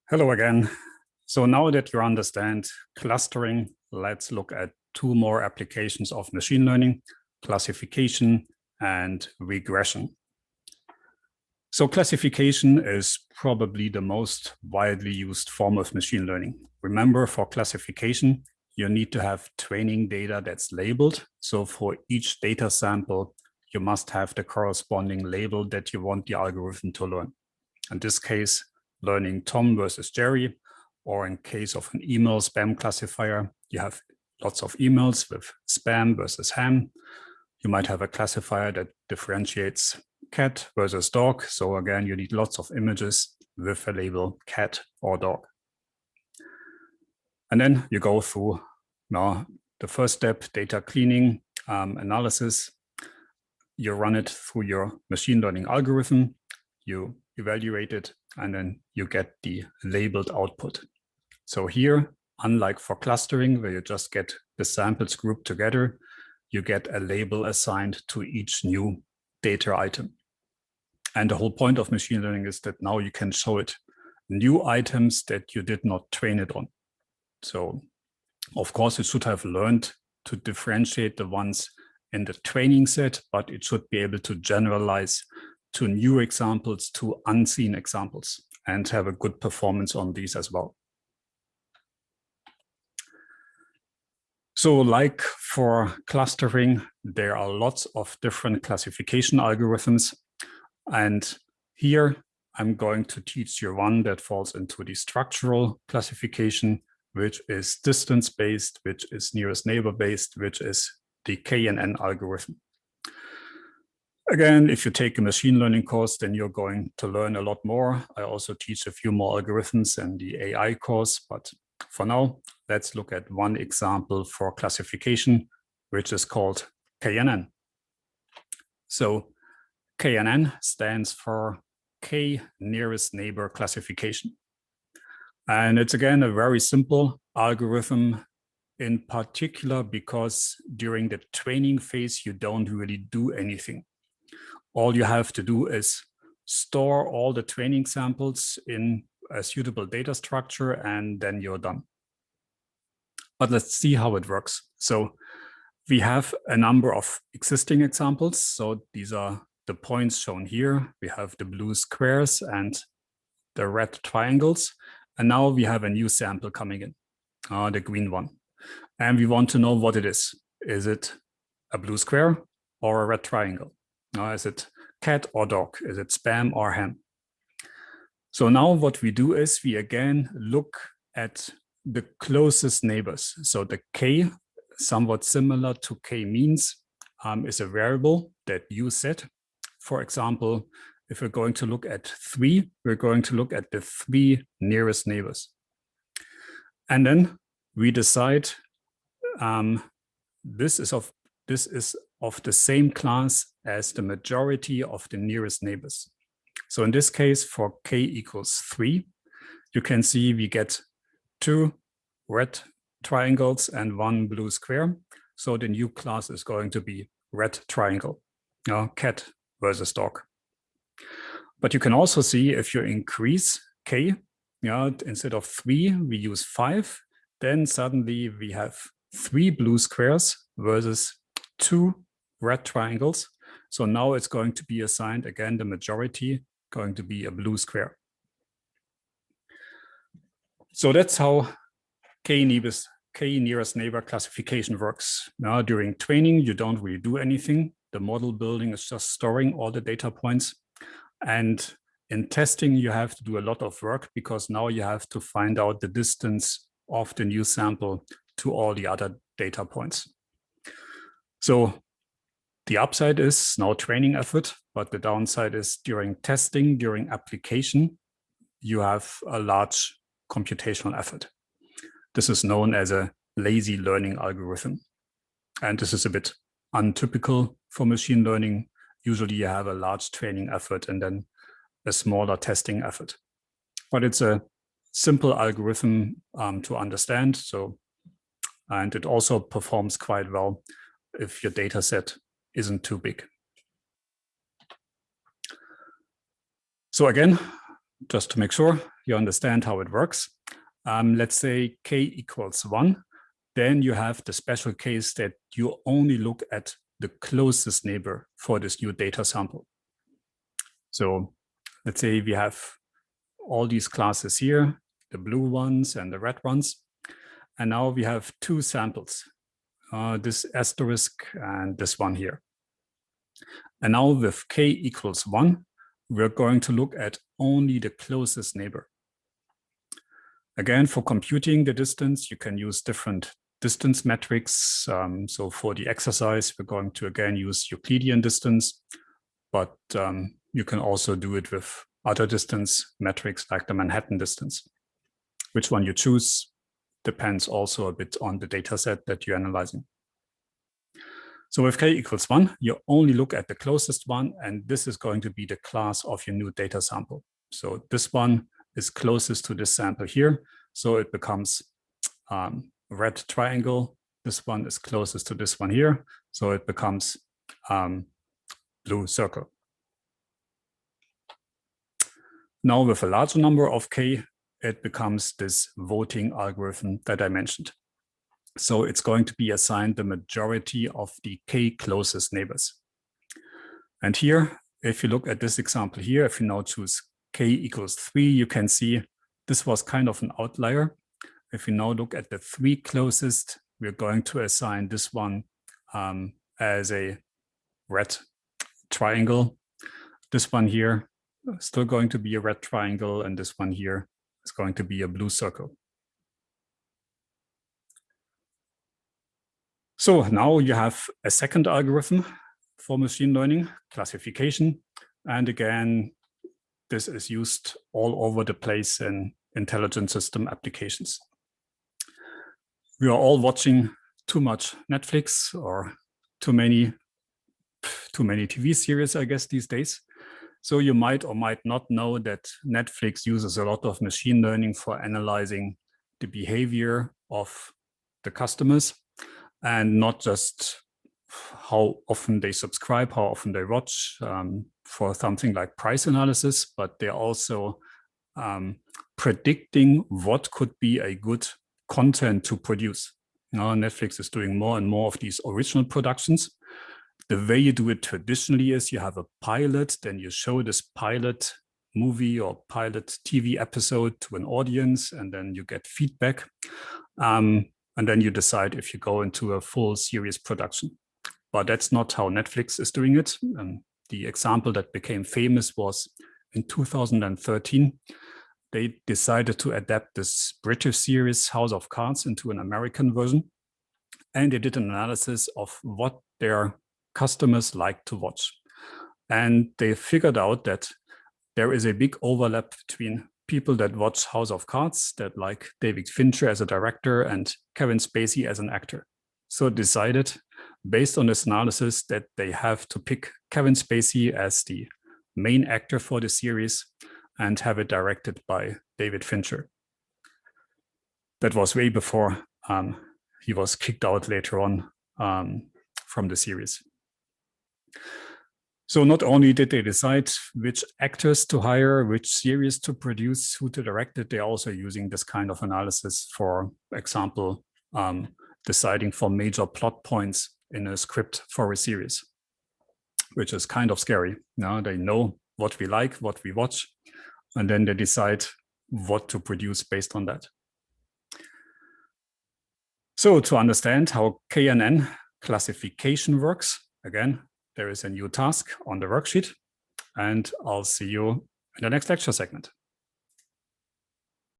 Hello again. So now that you understand clustering, let's look at two more applications of machine learning: classification and regression. So classification is probably the most widely used form of machine learning. Remember, for classification, you need to have training data that's labeled. So for each data sample, you must have the corresponding label that you want the algorithm to learn. In this case, learning Tom versus Jerry, or in case of an email spam classifier, you have lots of emails with spam versus ham. You might have a classifier that differentiates cat versus dog. So again, you need lots of images with a label cat or dog. And then you go through now the first step, data cleaning, analysis. You run it through your machine learning algorithm, you evaluate it, and then you get the labeled output. So here, unlike for clustering, where you just get the samples grouped together, you get a label assigned to each new data item. And the whole point of machine learning is that now you can show it new items that you did not train it on. So of course, it should have learned to differentiate the ones in the training set, but it should be able to generalize to new examples, to unseen examples, and have a good performance on these as well. So like for clustering, there are lots of different classification algorithms. And here I'm going to teach you one that falls into the structural classification, which is distance-based, which is nearest neighbor-based, which is the KNN algorithm. Again, if you take a machine learning course, then you're going to learn a lot more. I also teach a few more algorithms in the AI course, but for now, let's look at one example for classification, which is called KNN. So KNN stands for K nearest neighbor classification. And it's again a very simple algorithm, in particular because during the training phase, you don't really do anything. All you have to do is store all the training samples in a suitable data structure, and then you're done. But let's see how it works. So we have a number of existing examples. So these are the points shown here. We have the blue squares and the red triangles. And now we have a new sample coming in, the green one. And we want to know what it is. Is it a blue square or a red triangle? Is it cat or dog? Is it spam or ham? So now what we do is we again look at the closest neighbors. So the K, somewhat similar to K-means, is a variable that you set. For example, if we're going to look at 3, we're going to look at the 3 nearest neighbors. And then we decide this is of the same class as the majority of the nearest neighbors. So in this case, for K equals 3, you can see we get 2 red triangles and 1 blue square. So the new class is going to be red triangle, cat versus dog. But you can also see if you increase K, instead of 3, we use 5, then suddenly we have 3 blue squares versus 2 red triangles. So now it's going to be assigned, again, the majority going to be a blue square. So that's how K nearest neighbor classification works. Now, during training, you don't really do anything. The model building is just storing all the data points. And in testing, you have to do a lot of work because now you have to find out the distance of the new sample to all the other data points. So the upside is now training effort, but the downside is during testing, during application, you have a large computational effort. This is known as a lazy learning algorithm. And this is a bit untypical for machine learning. Usually you have a large training effort and then a smaller testing effort. But it's a simple algorithm to understand. And it also performs quite well if your data set isn't too big. So again, just to make sure, you understand how it works. Let's say k equals 1. Then you have the special case that you only look at the closest neighbor for this new data sample. So let's say we have all these classes here, the blue ones and the red ones. And now we have two samples, this asterisk and this one here. And now with k equals 1, we're going to look at only the closest neighbor. Again, for computing the distance, you can use different distance metrics. So for the exercise, we're going to again use Euclidean distance, but you can also do it with other distance metrics like the Manhattan distance. Which one you choose depends also a bit on the data set that you're analyzing. So with k equals 1, you only look at the closest one, and this is going to be the class of your new data sample. So this one is closest to this sample here, so it becomes red triangle. This one is closest to this one here, so it becomes blue circle. Now with a larger number of k, it becomes this voting algorithm that I mentioned. So it's going to be assigned the majority of the k closest neighbors. And here, if you look at this example here, if you now choose k equals 3, you can see this was kind of an outlier. If you now look at the 3 closest, we're going to assign this one as a red triangle. This one here is still going to be a red triangle, and this one here is going to be a blue circle. So now you have a second algorithm for machine learning, classification. And again, this is used all over the place in intelligent system applications. We are all watching too much Netflix or too many TV series, I guess, these days. So you might or might not know that Netflix uses a lot of machine learning for analyzing the behavior of the customers, and not just how often they subscribe, how often they watch for something like price analysis, but they're also predicting what could be a good content to produce. Now, Netflix is doing more and more of these original productions. The way you do it traditionally is you have a pilot, then you show this pilot movie or pilot TV episode to an audience, and then you get feedback. And then you decide if you go into a full series production. But that's not how Netflix is doing it. The example that became famous was in 2013. They decided to adapt this British series House of Cards into an American version. And they did an analysis of what their customers like to watch. And they figured out that there is a big overlap between people that watch House of Cards, that like David Fincher as a director and Kevin Spacey as an actor. So decided, based on this analysis, that they have to pick Kevin Spacey as the main actor for the series and have it directed by David Fincher. That was way before he was kicked out later on from the series. So not only did they decide which actors to hire, which series to produce, who to direct it, they're also using this kind of analysis, for example, deciding for major plot points in a script for a series, which is kind of scary. Now they know what we like, what we watch, and then they decide what to produce based on that. So to understand how KNN classification works, again, there is a new task on the worksheet, and I'll see you in the next lecture segment.